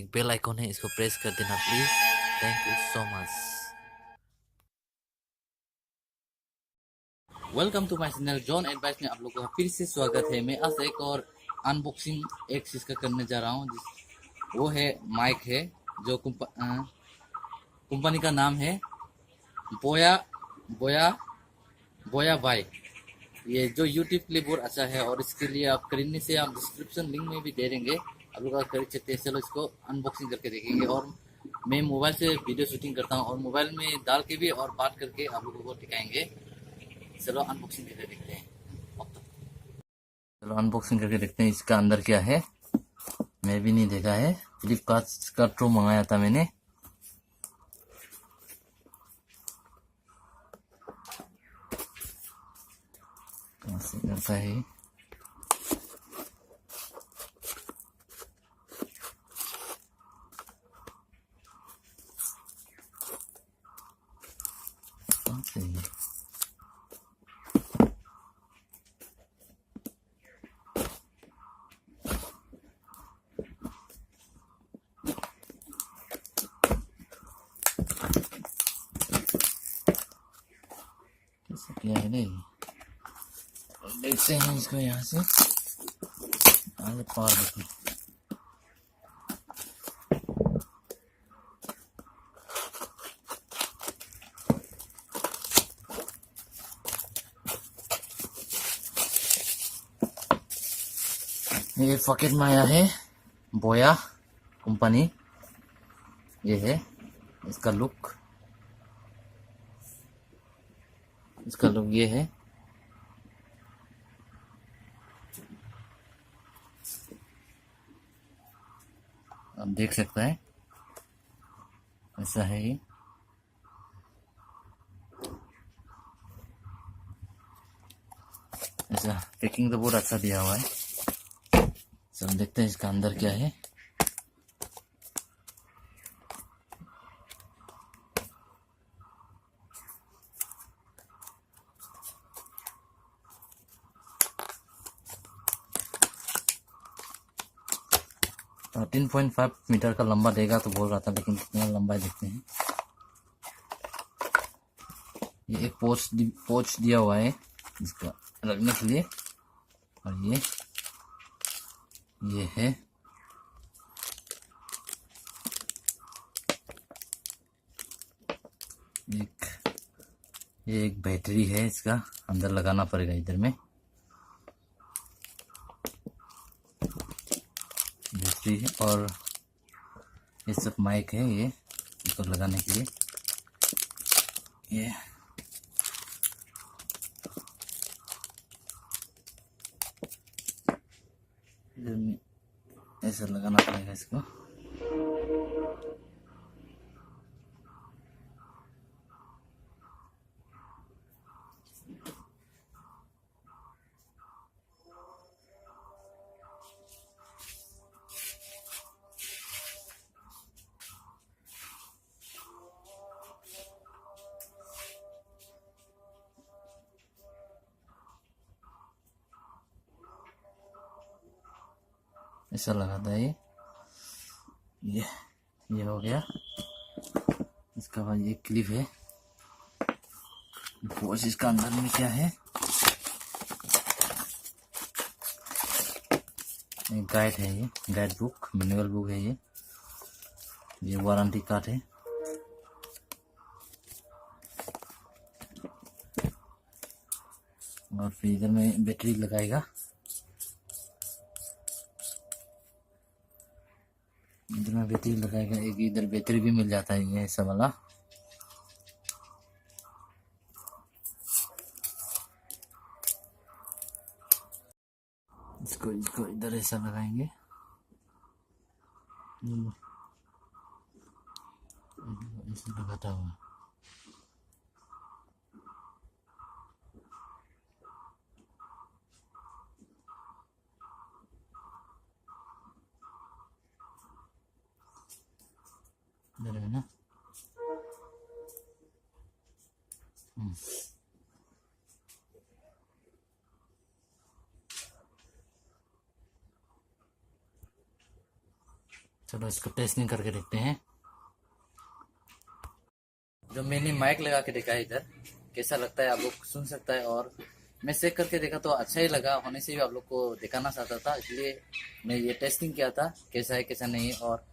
एक bell icon है, इसको प्रेस कर देना please. Thank you so much. Welcome to my channel John advice में आप लोगों का फिर से स्वागत है। मैं आज एक और अनबॉक्सिंग एक चीज का करने जा रहा हूँ, वो है माइक है, जो कंपनी का नाम है बोया बोया बोया बाय। ये जो यूट्यूब के लिए बहुत अच्छा है, और इसके लिए आप खरीदने से हम डिस्क्रिप्शन लिंक में भी दे देंगे, आप लोग खरीद सकते हैं। चलो इसको अनबॉक्सिंग करके देखेंगे। और मैं मोबाइल से वीडियो शूटिंग करता हूँ, और मोबाइल में डाल के भी और बात करके आप लोगों को दिखाएंगे। चलो अनबॉक्सिंग करके देखते हैं। चलो अनबॉक्सिंग करके देखते हैं इसका अंदर क्या है। मैं भी नहीं देखा है। फ्लिपकार्ट का ट्रू मंगाया था मैंने। कैसे करता है कैसे क्या है नहीं, देखते हैं इसको यहाँ से आगे पार रखो। ये पॉकेट में आया है बोया कंपनी। ये है इसका लुक, ये है। आप देख सकते हैं ऐसा है ये। ऐसा पैकिंग तो बहुत अच्छा दिया हुआ है। चलो देखते हैं इसका अंदर क्या है। तो 13.5 मीटर का लंबा देगा तो बोल रहा था, लेकिन कितना लंबा है देखते हैं। ये एक पोच दिया हुआ है इसका रखने के लिए। और ये है ये एक बैटरी है, इसका अंदर लगाना पड़ेगा इधर में। बैटरी है, और ये सब माइक है, ये इसको लगाने के लिए। ये इधर में ऐसा लगाना पड़ेगा इसको। ऐसा लगाता है ये हो गया। इसका बाद ये क्लिप है। पोच इसका अंदर में क्या है, गाइड है, ये गाइड बुक, मैनुअल बुक है। ये वारंटी कार्ड है। और फिर इधर में बैटरी लगाएगा। इधर में बैटरी लगाएगा, एक इधर बैटरी भी मिल जाता है ये ऐसा वाला। इसको इधर ऐसा लगाएंगे। ऐसा लगाता हुआ इधर है ना। चलो इसको टेस्टिंग करके देखते हैं। जो मैंने माइक लगा के देखा है इधर, कैसा लगता है आप लोग सुन सकता है। और मैं चेक करके देखा तो अच्छा ही लगा, होने से भी आप लोग को दिखाना चाहता था, इसलिए मैं ये टेस्टिंग किया था कैसा है कैसा नहीं है। और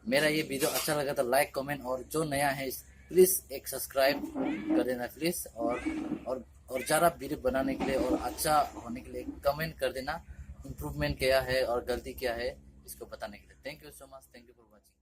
मेरा ये वीडियो अच्छा लगा तो लाइक कमेंट, और जो नया है प्लीज़ एक सब्सक्राइब कर देना प्लीज़। और ज़्यादा वीडियो बनाने के लिए और अच्छा होने के लिए कमेंट कर देना, इम्प्रूवमेंट क्या है और गलती क्या है इसको बताने के लिए। Thank you so much, thank you for watching.